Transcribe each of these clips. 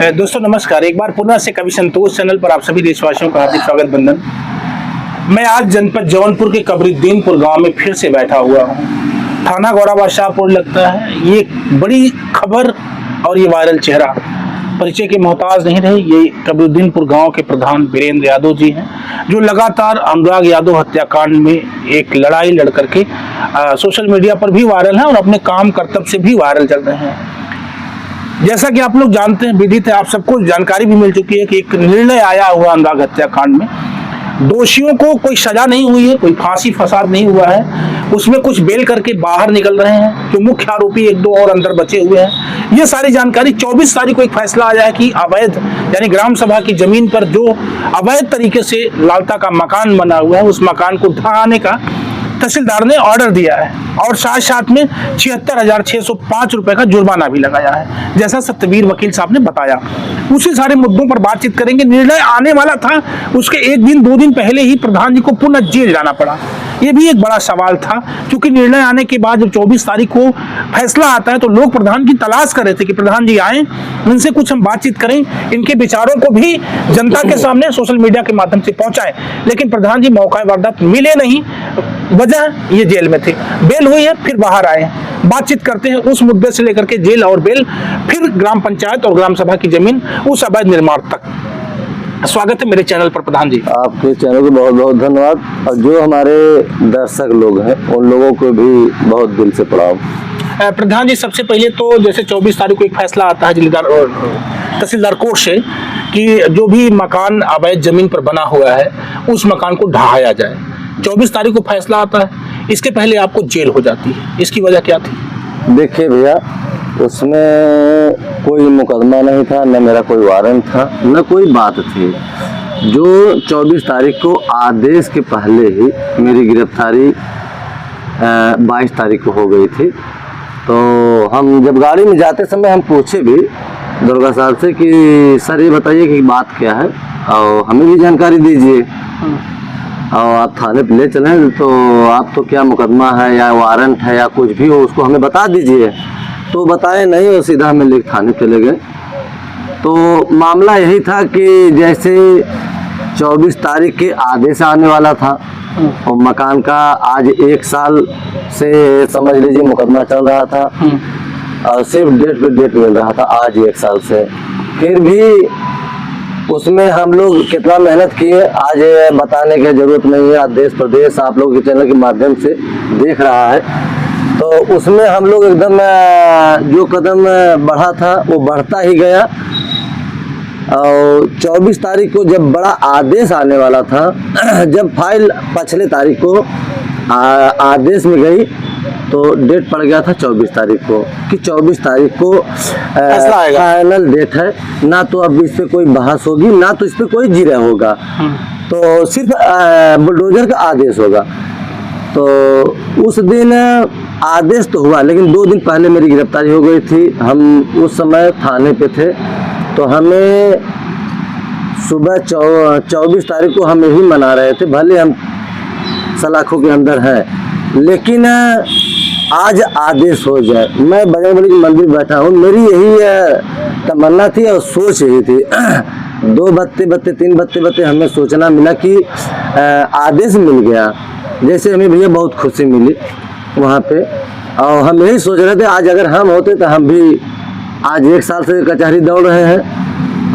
दोस्तों नमस्कार, एक बार पुनः से कवि संतोष चैनल पर आप सभी देशवासियों का हार्दिक स्वागत बंदन। मैं आज जनपद जौनपुर के कबरीद्दीनपुर गांव में फिर से बैठा हुआ हूं। थाना गौराबाद शाहपुर लगता है। ये बड़ी खबर और ये वायरल चेहरा परिचय के मोहताज नहीं रहे। ये कबरीद्दीनपुर गांव के प्रधान वीरेंद्र यादव जी हैं, जो लगातार अनुराग यादव हत्याकांड में एक लड़ाई लड़ करके सोशल मीडिया पर भी वायरल हैं और अपने काम कर्तव्य से भी वायरल चल रहे हैं। जैसा कि आप लोग जानते हैं, विदित है, आप सबको जानकारी भी मिल चुकी है कि एक निर्णय आया हुआ अनुराग हत्याकांड में। दोषियों को कोई सजा नहीं हुई है, कोई फांसी फसाद नहीं हुआ है। उसमें कुछ बेल करके बाहर निकल रहे हैं। जो मुख्य आरोपी एक दो और अंदर बचे हुए हैं। ये सारी जानकारी 24 तारीख को एक फैसला आया है कि अवैध यानी ग्राम सभा की जमीन पर जो अवैध तरीके से लालता का मकान बना हुआ है, उस मकान को ढहाने का तहसीलदार ने ऑर्डर दिया है और साथ साथ में 76,605 रुपए का जुर्माना भी लगाया है, जैसा सत्यवीर वकील साहब ने बताया। उसी सारे मुद्दों पर बातचीत करेंगे। निर्णय आने वाला था, उसके एक दिन दो दिन पहले ही प्रधान जी को पुनः जेल जाना पड़ा। ये भी एक बड़ा सवाल था, क्योंकि निर्णय आने के बाद जब 24 तारीख को फैसला आता है तो लोग प्रधान की तलाश कर रहे थे कि प्रधान जी आए, इनसे कुछ हम बातचीत करें, इनके विचारों को भी जनता के सामने सोशल मीडिया के माध्यम से पहुंचाएं। लेकिन प्रधान जी मौका वारदात मिले नहीं, वजह ये जेल में थे। बेल हुई है, फिर बाहर आए हैं। बातचीत करते हैं उस मुद्दे से लेकर के जेल और बेल, फिर ग्राम पंचायत और ग्राम सभा की जमीन, उस अवैध निर्माण तक। स्वागत है मेरे चैनल पर प्रधान जी। आपके चैनल को बहुत बहुत धन्यवाद, और जो हमारे दर्शक लोग हैं उन लोगों को भी बहुत दिल से प्रणाम। प्रधान जी, सबसे पहले तो जैसे 24 तारीख को एक फैसला आता है तहसीलदार कोर्ट से कि जो भी मकान अवैध जमीन पर बना हुआ है उस मकान को ढहाया जाए। 24 तारीख को फैसला आता है, इसके पहले आपको जेल हो जाती है। इसकी वजह क्या थी? देखिए भैया, उसमें कोई मुकदमा नहीं था, न मेरा कोई वारंट था, न कोई बात थी। जो 24 तारीख को आदेश के पहले ही मेरी गिरफ्तारी 22 तारीख को हो गई थी। तो हम जब गाड़ी में जाते समय हम पूछे भी दुर्गा साहब से कि सर ये बताइए कि बात क्या है और हमें भी जानकारी दीजिए, और आप थाने पे ले चलें तो आप तो क्या मुकदमा है या वारंट है या कुछ भी हो उसको हमें बता दीजिए। तो बताए नहीं, और सीधा हमें ले थाने चले गए। तो मामला यही था कि जैसे 24 तारीख के आदेश आने वाला था और मकान का आज 1 साल से समझ लीजिए मुकदमा चल रहा था, और सिर्फ डेट पे डेट मिल रहा था आज 1 साल से। फिर भी उसमें हम लोग कितना मेहनत किए आज बताने की जरूरत नहीं है। देश प्रदेश आप लोग के चैनल के माध्यम से देख रहा है, तो उसमें हम लोग एकदम जो कदम बढ़ा था वो बढ़ता ही गया। और 24 तारीख को जब बड़ा आदेश आने वाला था, जब फाइल पिछले तारीख को आदेश में गई तो डेट पड़ गया था 24 तारीख को कि 24 तारीख को फाइनल डेट है। ना तो अब इस पे कोई बहस होगी, ना तो इस पे कोई जिरा होगा, तो सिर्फ बुलडोजर का आदेश होगा। तो उस दिन आदेश तो हुआ, लेकिन 2 दिन पहले मेरी गिरफ्तारी हो गई थी। हम उस समय थाने पे थे, तो हमें सुबह 24 तारीख को हम यही मना रहे थे, भले हम सलाखों के अंदर हैं, लेकिन आज आदेश हो जाए। मैं बजरंगबली के मंदिर बैठा हूँ, मेरी यही तमन्ना थी और सोच यही थी। 2 बत्ते 3 बत्ते हमें सूचना मिला कि आदेश मिल गया। जैसे हमें भैया बहुत खुशी मिली वहाँ पे, और हम यही सोच रहे थे आज अगर हम होते तो हम भी आज 1 साल से कचहरी दौड़ रहे हैं,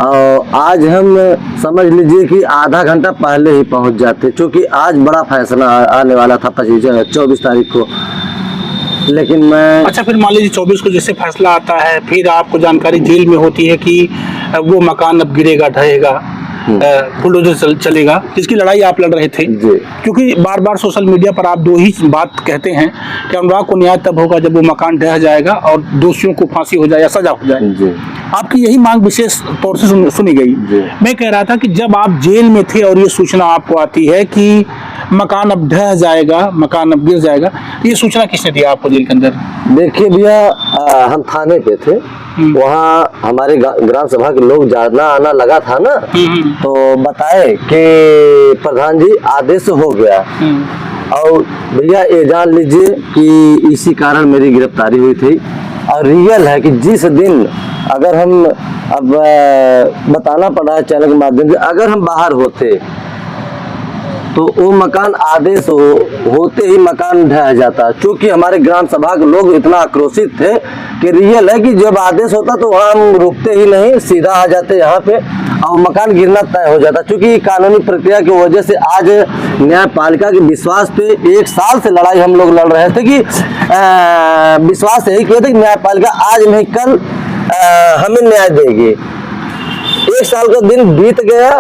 और आज हम समझ लीजिए कि आधा घंटा पहले ही पहुँच जाते, क्योंकि आज बड़ा फैसला आने वाला था 24 तारीख को। लेकिन मैं अच्छा, फिर मान लीजिए 24 को जैसे फैसला आता है, फिर आपको जानकारी जेल में होती है कि वो मकान अब गिरेगा, ढहेगा, बुलडोजर चलेगा, जिसकी लड़ाई आप लड़ रहे थे। क्योंकि बार बार सोशल मीडिया पर आप 2 ही बात कहते हैं कि अनुराग को न्याय तब होगा जब वो मकान ढह जाएगा और दोषियों को फांसी हो जाए या सजा हो जाए। आपकी यही मांग विशेष तौर से सुनी गई। मैं कह रहा था कि जब आप जेल में थे और ये सूचना आपको आती है कि मकान अब ढह जाएगा, मकान अब गिर जाएगा, ये सूचना किसने दिया आपको जेल के अंदर? देखिए भैया, हम थाने पे थे, वहाँ हमारे ग्राम सभा के लोग जाना आना लगा था ना, तो बताए कि प्रधान जी आदेश हो गया। और भैया ये जान लीजिए कि इसी कारण मेरी गिरफ्तारी हुई थी। और रियल है कि जिस दिन अगर हम अब बताना पड़ा है चैनल के माध्यम से, अगर हम बाहर होते तो वो मकान आदेश होते ही मकान ढह जाता, क्योंकि हमारे ग्राम सभा के लोग इतना आक्रोशित थे कि रियल है कि जब आदेश होता तो वहाँ हम रुकते ही नहीं, सीधा आ जाते यहाँ पे और मकान गिरना तय हो जाता। क्योंकि कानूनी प्रक्रिया की वजह से आज न्यायपालिका के विश्वास पे 1 साल से लड़ाई हम लोग लड़ रहे थे कि विश्वास यही किया था कि न्यायपालिका आज नहीं कल हमें न्याय देगी। 1 साल का दिन बीत गया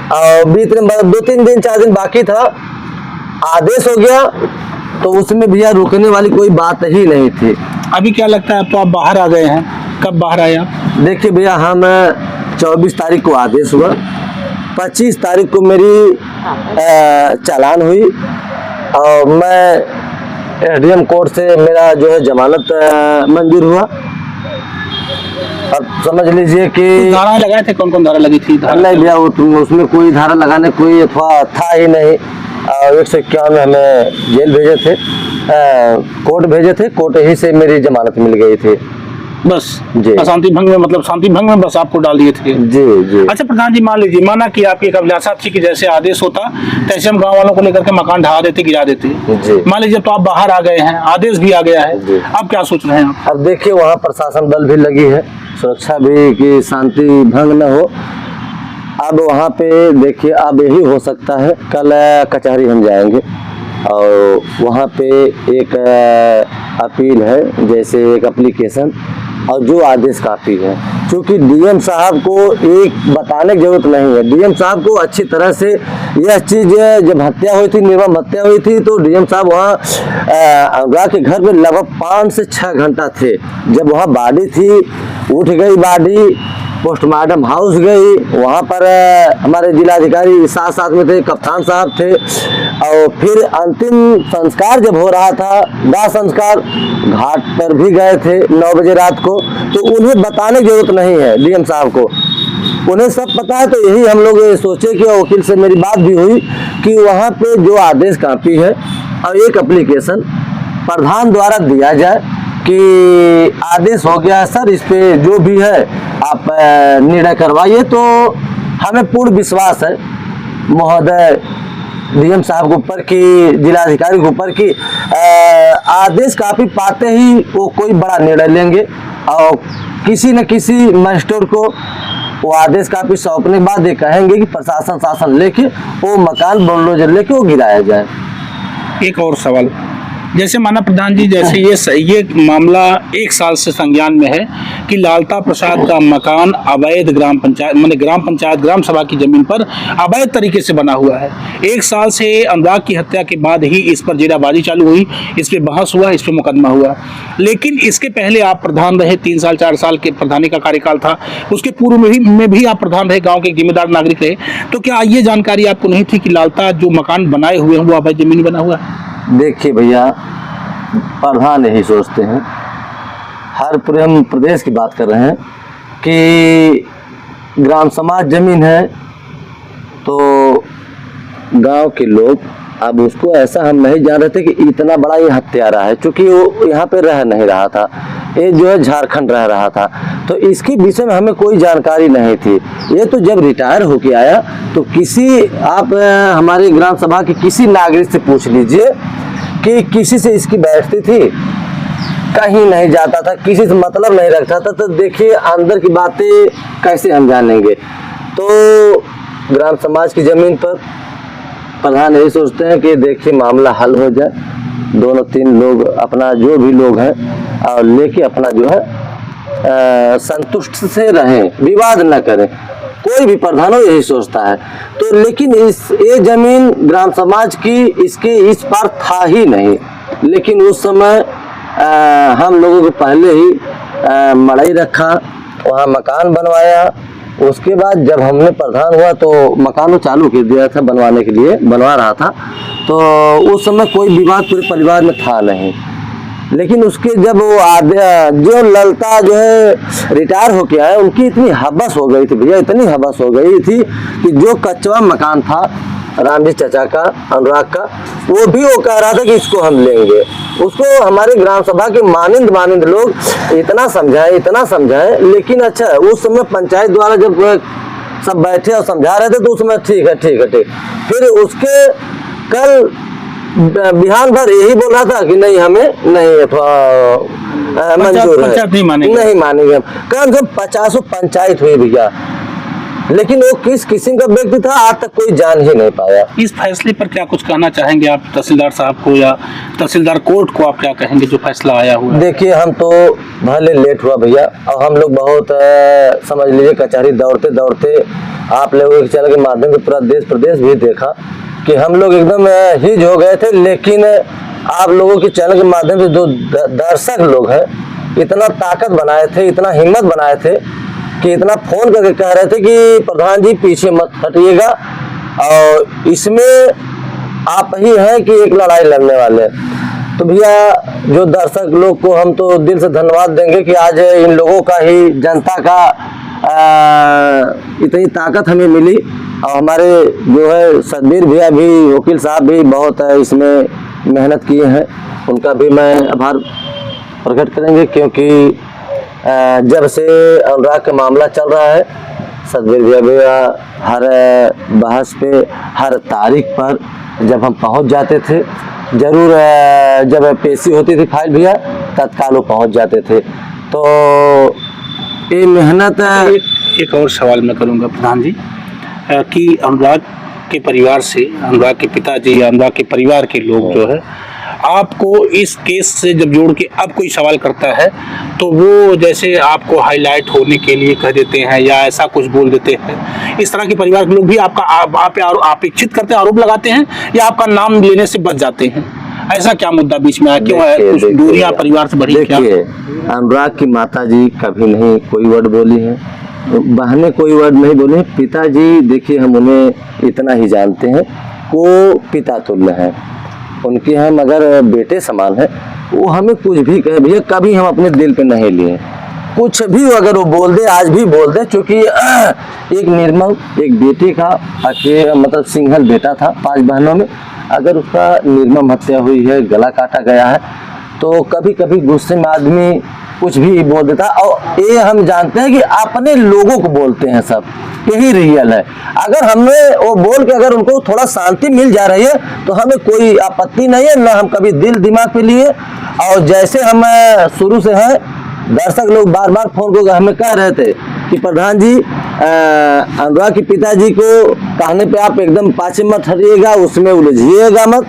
और बीतने 2-3 दिन 4 दिन बाकी था, आदेश हो गया तो उसमें भैया रुकने वाली कोई बात ही नहीं थी। अभी क्या लगता है, अब तो आप बाहर आ गए हैं, कब बाहर आए आप? देखिए भैया, हम 24 तारीख को आदेश हुआ, 25 तारीख को मेरी चालान हुई और मैं एसडीएम कोर्ट से मेरा जो है जमानत मंजूर हुआ। अब समझ लीजिए कि धारा लगाए थे, कौन कौन धारा लगी थी? नहीं भैया, उसमें कोई धारा लगाने कोई अथवा था ही नहीं। 151 में हमें जेल भेजे थे, कोर्ट भेजे थे, कोर्ट ही से मेरी जमानत मिल गई थी बस जी। शांति भंग में, मतलब शांति भंग में बस आपको डाल दिए थे। जी जी। अच्छा प्रधान जी, मान लीजिए, माना कि आपकी एक अभिलाषा थी कि जैसे आदेश होता तैसे हम गांव वालों को लेकर के मकान ढहा देते, गिरा देते। जी। मान लीजिए तो आप बाहर आ गए हैं, आदेश भी आ गया है, अब क्या सोच रहे हैं आप? अब देखिए, वहाँ प्रशासन बल भी लगी है, सुरक्षा भी कि शांति भंग न हो। अब वहाँ पे देखिए, अब यही हो सकता है, कल कचहरी हम जाएंगे और वहाँ पे एक अपील है, जैसे एक एप्लीकेशन और जो आदेश काफी है। क्योंकि डीएम साहब को एक बताने की जरूरत नहीं है, डीएम साहब को अच्छी तरह से यह चीज, जब हत्या हुई थी, निर्मम हत्या हुई थी, तो डीएम साहब वहाँ अनुराग के घर पे लगभग 5 से 6 घंटा थे। जब वहाँ बॉडी थी, उठ गई बॉडी, पोस्टमार्टम हाउस गई, वहाँ पर हमारे जिलाधिकारी साथ साथ में थे, कप्तान साहब थे, और फिर अंतिम संस्कार जब हो रहा था, दाह संस्कार, घाट पर भी गए थे 9 बजे रात को। तो उन्हें बताने की जरूरत नहीं है डीएम साहब को, उन्हें सब पता है। तो यही हम लोग सोचे कि वकील से मेरी बात भी हुई कि वहाँ पे जो आदेश कापी है और एक एप्लीकेशन प्रधान द्वारा दिया जाए कि आदेश हो गया है सर, इस पे जो भी है आप निर्णय करवाइए। तो हमें पूर्ण विश्वास है महोदय डीएम साहब के ऊपर की, जिलाधिकारी के ऊपर की, आदेश काफी पाते ही वो कोई बड़ा निर्णय लेंगे और किसी न किसी मजिस्ट्रेट को वो आदेश काफी सौंपने के बाद ये कहेंगे कि प्रशासन शासन लेके वो मकान बुलडोजर लेके वो गिराया जाए। एक और सवाल, जैसे माना प्रधान जी, जैसे ये मामला 1 साल से संज्ञान में है कि लालता प्रसाद का मकान अवैध ग्राम पंचायत, माने ग्राम पंचायत ग्राम सभा की जमीन पर अवैध तरीके से बना हुआ है। 1 साल से अनुराग की हत्या के बाद ही इस पर जेराबाजी चालू हुई, इस पे बहस हुआ, इस पे मुकदमा हुआ। लेकिन इसके पहले आप प्रधान रहे, 3 साल 4 साल के प्रधानी का कार्यकाल था, उसके पूर्व में भी आप प्रधान रहे, गाँव के एक जिम्मेदार नागरिक रहे। तो क्या ये जानकारी आपको नहीं थी कि लालता जो मकान बनाए हुए हैं वो अवैध जमीन बना हुआ है? देखिए भैया, प्रधान यही सोचते हैं, हर पूरे हम प्रदेश की बात कर रहे हैं कि ग्राम समाज जमीन है तो गांव के लोग, अब उसको ऐसा हम नहीं जान रहे थे कि इतना बड़ा ये हत्यारा है, क्योंकि वो यहाँ पे रह नहीं रहा था, ये जो है झारखंड रह रहा था, तो इसके विषय में हमें कोई जानकारी नहीं थी। ये तो जब रिटायर होके आया तो किसी, आप हमारे ग्राम सभा के किसी नागरिक से पूछ लीजिए कि किसी से इसकी बैठती थी, कहीं नहीं जाता था, किसी से मतलब नहीं रखता था। तो देखिए अंदर की बातें कैसे हम जानेंगे। तो ग्राम समाज की जमीन पर प्रधान यही सोचते हैं कि देखिए मामला हल हो जाए, 2-3 लोग अपना जो भी लोग हैं और लेके अपना जो है संतुष्ट से रहें, विवाद न करें। कोई भी प्रधान हो यही सोचता है। तो लेकिन ये जमीन ग्राम समाज की इसके इस पार था ही नहीं। लेकिन उस समय हम लोगों को पहले ही मड़ई रखा, वहाँ मकान बनवाया। उसके बाद जब हमने प्रधान हुआ तो मकान चालू कर दिया था बनवाने के लिए, बनवा रहा था। तो उस समय कोई विवाद पूरे परिवार में था नहीं। लेकिन उसके जब वो जो ललता जो है रिटायर होके आए, उनकी इतनी हवस हो गई थी भैया, इतनी हवस हो गई थी कि जो कच्चा मकान था राम जी चाचा का, अनुराग का, वो भी वो कह रहा था कि इसको हम लेंगे। उसको हमारे ग्राम सभा के मानिंद लोग इतना समझाए, लेकिन अच्छा उस समय पंचायत द्वारा जब सब बैठे और समझा रहे थे तो उस समय ठीक है। फिर उसके कल बिहान भर यही बोला था कि नहीं, हमें नहीं अथवा मंजूर है, नहीं मानेंगे। कम से कम 50 पंचायत हुई भैया, लेकिन वो किस किस्म का व्यक्ति था आज तक कोई जान ही नहीं पाया। इस फैसले पर क्या कुछ कहना चाहेंगे आप तहसीलदार साहब को या तहसीलदार कोर्ट को, आप क्या कहेंगे जो फैसला आया हुआ है? देखिए, हम तो भले लेट हुआ भैया, और हम लोग बहुत समझ लीजिए कचहरी दौड़ते आप लोगों के चैनल के माध्यम से पूरा देश प्रदेश भी देखा कि हम लोग एकदम हिज हो गए थे। लेकिन आप लोगों के चैनल के माध्यम से जो दर्शक लोग हैं, इतना ताकत बनाए थे, इतना हिम्मत बनाए थे कि इतना फोन करके कह रहे थे कि प्रधान जी पीछे मत हटिएगा, और इसमें आप ही हैं कि एक लड़ाई लड़ने वाले। तो भैया जो दर्शक लोग को हम तो दिल से धन्यवाद देंगे कि आज इन लोगों का ही, जनता का इतनी ताकत हमें मिली। और हमारे जो है सदबीर भैया भी, वकील साहब भी बहुत इसमें मेहनत किए हैं, उनका भी मैं आभार प्रकट करेंगे, क्योंकि जब से अनुराग का मामला चल रहा है, सदबीर भैया हर बहस पे, हर तारीख पर जब हम पहुंच जाते थे, जरूर जब पेशी होती थी फाइल भैया, तत्काल वो पहुंच जाते थे। तो ये मेहनत एक और सवाल मैं करूंगा प्रधान जी, कि अनुराग के परिवार से, अनुराग के पिताजी या अनुराग के परिवार के लोग जो है आपको इस केस से जब जोड़ के अब कोई सवाल करता है तो वो जैसे आपको हाईलाइट होने के लिए कह देते हैं या ऐसा कुछ बोल देते हैं, इस तरह के परिवार के लोग भी आपका आप अपेक्षित करते हैं, आरोप लगाते हैं, या आपका नाम लेने से बच जाते हैं? ऐसा क्या मुद्दा बीच में आया, क्यों है? कुछ दूरियां परिवार से बढ़ी क्या? अनुराग की माता जी कभी नहीं कोई वर्ड बोली है, बहनें कोई वर्ड नहीं बोली। पिताजी देखिए, हम उन्हें इतना ही जानते हैं, वो पिता तुल्य है, उनके हम अगर बेटे समान है। वो हमें कुछ भी कहे भैया, कभी हम अपने दिल पे नहीं लिए, कुछ भी अगर वो बोल दे, आज भी बोल दे, क्योंकि एक निर्मल, एक बेटे का मतलब सिंगल बेटा था 5 बहनों में, अगर उसका निर्मम हत्या हुई है, गला काटा गया है, तो कभी कभी गुस्से में आदमी कुछ भी बोल देता। और ये हम जानते हैं कि अपने लोगों को बोलते हैं सब, यही रियल है। अगर हमें वो बोल के अगर उनको थोड़ा शांति मिल जा रही है तो हमें कोई आपत्ति नहीं है, ना हम कभी दिल दिमाग पे लिए। और जैसे हम शुरू से हैं, दर्शक लोग बार बार फोन को हमें कह रहे थे कि प्रधान जी अनुराग के पिताजी को कहने पे आप एकदम पाछे मत हटिएगा, उसमें उलझिएगा मत।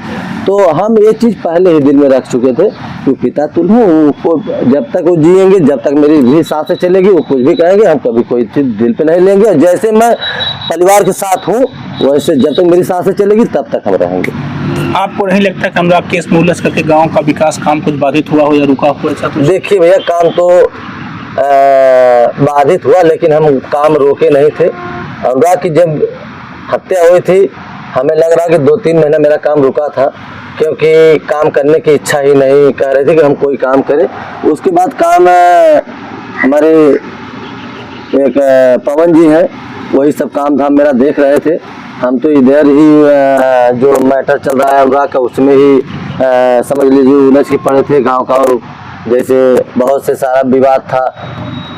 तो हम ये चीज़ पहले ही दिल में रख चुके थे कि पिता तुम हो, उनको जब तक वो जिएंगे, जब तक मेरी भी सांसें चलेगी, वो कुछ भी कहेंगे, हम कभी कोई चीज़ दिल पे नहीं लेंगे। जैसे मैं परिवार के साथ हूँ, वैसे जब तक मेरी सांसें चलेगी तब तक हम रहेंगे। आपको नहीं लगता कि अनुराग केस में उलझ करके गाँव का विकास काम कुछ बाधित हुआ हो या रुका हो? ऐसा तो देखिए भैया, काम तो बाधित हुआ, लेकिन हम काम रोके नहीं थे। अनुराग की जब हत्या हुई थी, हमें लग रहा कि 2-3 महीना मेरा काम रुका था, क्योंकि काम करने की इच्छा ही नहीं कह रहे थे कि हम कोई काम करें। उसके बाद काम हमारे एक पवन जी हैं, वही सब काम धाम मेरा देख रहे थे। हम तो इधर ही जो मैटर चल रहा है अनुराग का, उसमें ही समझ लीजिए उलझ के पड़े थे गाँव का, और जैसे बहुत से सारा विवाद था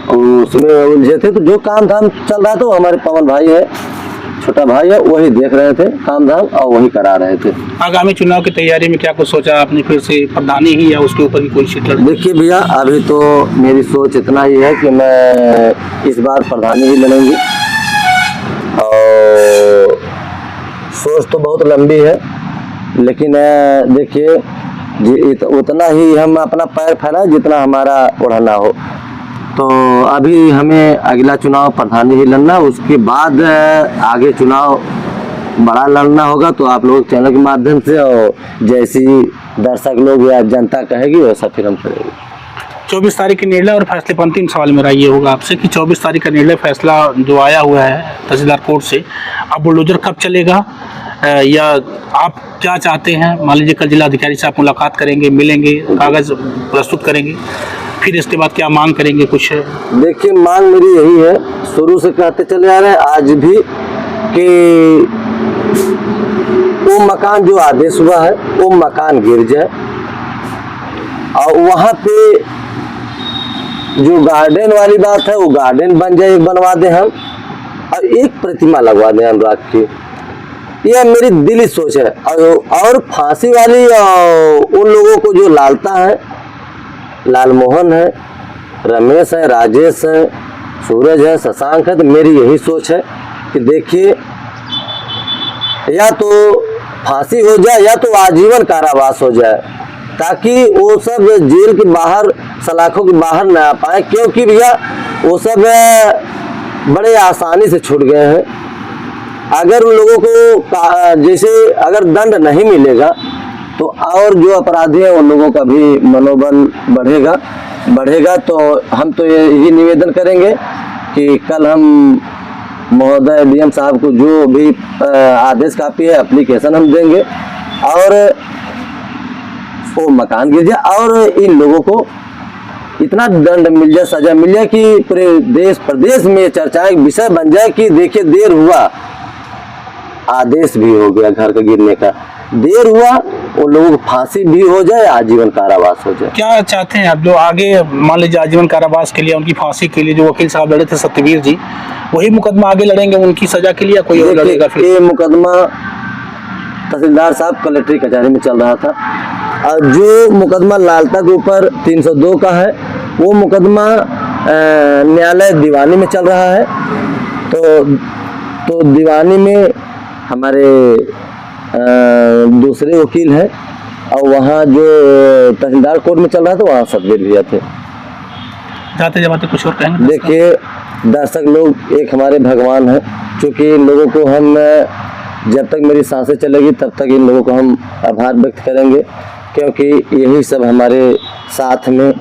उसमें उलझे थे। तो जो काम धाम चल रहा था वो हमारे पवन भाई है, छोटा भाई है, वही देख रहे थे काम धाम और वही करा रहे थे। आगामी चुनाव की तैयारी में क्या कुछ सोचा आपने, फिर से प्रधानी ही या उसके ऊपर ही कोई सीट लड़नी? देखिए भैया, अभी तो मेरी सोच इतना ही है कि मैं इस बार प्रधानी ही लड़ूंगी, और सोच तो बहुत लंबी है, लेकिन देखिए उतना ही हम अपना पैर फैलाए जितना हमारा उड़ाना हो। तो अभी हमें अगला चुनाव प्रधानी ही लड़ना, उसके बाद आगे चुनाव बड़ा लड़ना होगा, तो आप लोग चैनल के माध्यम से, और जैसी दर्शक लोग या जनता कहेगी वैसा फिर हम करेंगे। 24 तारीख का निर्णय और फैसले पर अंतिम सवाल मेरा ये होगा आपसे कि 24 तारीख का निर्णय फैसला जो आया हुआ है तहसीलदार कोर्ट से, अब बुलडोजर कब चलेगा, या आप क्या चाहते हैं? मान लीजिए कल जिलाधिकारी से आप मुलाकात करेंगे, मिलेंगे, कागज प्रस्तुत करेंगे, फिर इसके बाद क्या मांग करेंगे? कुछ देखिए, मांग मेरी यही है, शुरू से कहते चले आ रहे हैं आज भी, कि वो मकान जो आदेश हुआ है वो मकान गिर जाए और वहाँ पे जो गार्डन वाली बात है वो गार्डन बन जाए, बनवा दें हम, और एक प्रतिमा लगवा दें अनुराग की। यह मेरी दिली सोच है। और फांसी वाली उन लोगों को जो लालता है, लालमोहन है, रमेश है, राजेश है, सूरज है, शशांक है, तो मेरी यही सोच है कि देखिए, या तो फांसी हो जाए या तो आजीवन कारावास हो जाए, ताकि वो सब जेल के बाहर, सलाखों के बाहर ना आ पाए, क्योंकि भैया वो सब बड़े आसानी से छूट गए हैं। अगर उन लोगों को जैसे अगर दंड नहीं मिलेगा तो और जो अपराधी हैं उन लोगों का भी मनोबल बढ़ेगा। तो हम तो यही निवेदन करेंगे कि कल हम महोदय डीएम साहब को जो भी आदेश कापी है, एप्लीकेशन हम देंगे और वो मकान गिर जाए और इन लोगों को इतना दंड मिल जाए, सजा मिल जाए कि पूरे देश प्रदेश में चर्चाएं विषय बन जाए कि देखिए, देर हुआ, आदेश भी हो गया घर का गिरने का, देर हुआ, उन लोगों को फांसी भी हो जाए, आजीवन कारावास हो जाए। क्या चाहते हैं आप? जो आगे मान लीजिए आजीवन कारावास के लिए, उनकी फांसी के लिए जो वकील साहब लड़े थे सत्यवीर जी, वही मुकदमा आगे लड़ेंगे उनकी सजा के लिए, या कोई और लड़ेगा? फिर ये मुकदमा तहसीलदार साहब कलेक्ट्री कचहरी में चल रहा था, और जो मुकदमा लालता के ऊपर 302 का है वो मुकदमा न्यायालय दीवानी में चल रहा है। तो दीवानी में हमारे दूसरे वकील हैं, और वहाँ जो तहसीलदार कोर्ट में चल रहा था वहाँ सतवीर भैया थे। जाते जाते कुछ और कहेंगे? देखिए, दर्शक लोग एक हमारे भगवान हैं, क्योंकि इन लोगों को हम, जब तक मेरी सांसें चलेगी तब तक इन लोगों को हम आभार व्यक्त करेंगे, क्योंकि यही सब हमारे साथ में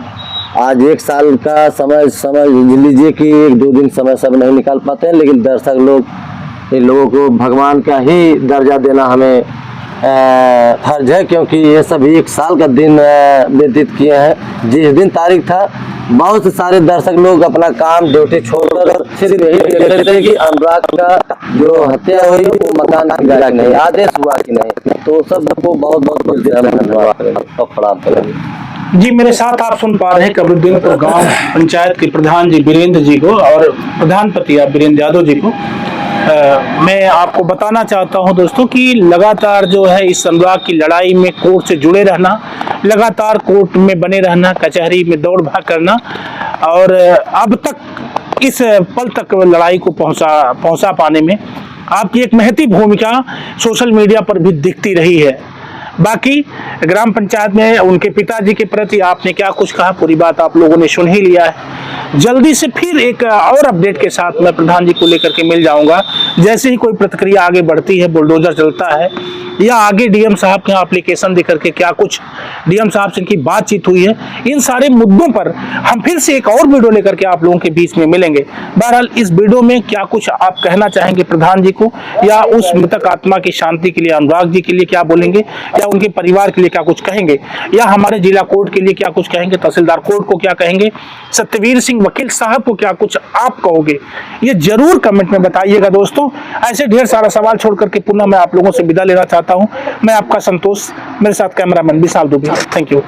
आज 1 साल का समय समझ लीजिए कि 1-2 दिन समय सब नहीं निकाल पाते हैं, लेकिन दर्शक लोग इन लोगों को भगवान का ही दर्जा देना हमें फर्ज है, क्योंकि ये सब 1 साल का दिन व्यतीत किए हैं। जिस दिन तारीख था, बहुत सारे दर्शक लोग अपना काम ड्यूटी छोड़कर सिर्फ यही कहते थे कि अनुराग का जो हत्या हुई वो मकान गिरा नहीं, आदेश हुआ कि नहीं, तो सबको बहुत बहुत धन्यवाद करेंगे और प्रणाम करेंगे। जी, मेरे साथ आप सुन पा रहे हैं कबीरदीनपुर गांव पंचायत के प्रधान जी वीरेंद्र जी को और प्रधानपति आप वीरेंद्र यादव जी को। मैं आपको बताना चाहता हूं दोस्तों कि लगातार जो है इस अनुराग की लड़ाई में कोर्ट से जुड़े रहना, लगातार कोर्ट में बने रहना, कचहरी में दौड़ भाग करना, और अब तक इस पल तक लड़ाई को पहुंचा पाने में आपकी एक महती भूमिका सोशल मीडिया पर भी दिखती रही है। बाकी ग्राम पंचायत में उनके पिताजी के प्रति आपने क्या कुछ कहा, पूरी बात आप लोगों ने सुन ही लिया है। जल्दी से फिर एक और अपडेट के साथ मैं प्रधान जी को लेकर के मिल जाऊंगा। जैसे ही कोई प्रतिक्रिया आगे बढ़ती है, बुलडोजर चलता है, या आगे डीएम साहब के एप्लीकेशन दे करके क्या कुछ डीएम साहब से इनकी बातचीत हुई है, इन सारे मुद्दों पर हम फिर से एक और वीडियो लेकर के आप लोगों के बीच में मिलेंगे। बहरहाल इस वीडियो में क्या कुछ आप कहना चाहेंगे प्रधान जी को, या उस मृतक आत्मा की शांति के लिए अनुराग जी के लिए क्या बोलेंगे, या उनके परिवार के लिए क्या कुछ कहेंगे, या हमारे जिला कोर्ट के लिए क्या कुछ कहेंगे, तहसीलदार कोर्ट को क्या कहेंगे, सत्यवीर सिंह वकील साहब को क्या कुछ आप कहोगे, ये जरूर कमेंट में बताइएगा दोस्तों। ऐसे ढेर सारा सवाल छोड़ करके पुनः मैं आप लोगों से विदा लेना चाहता हूं। मैं आपका संतोष, मेरे साथ cameraman Vishal Dubey. Thank you.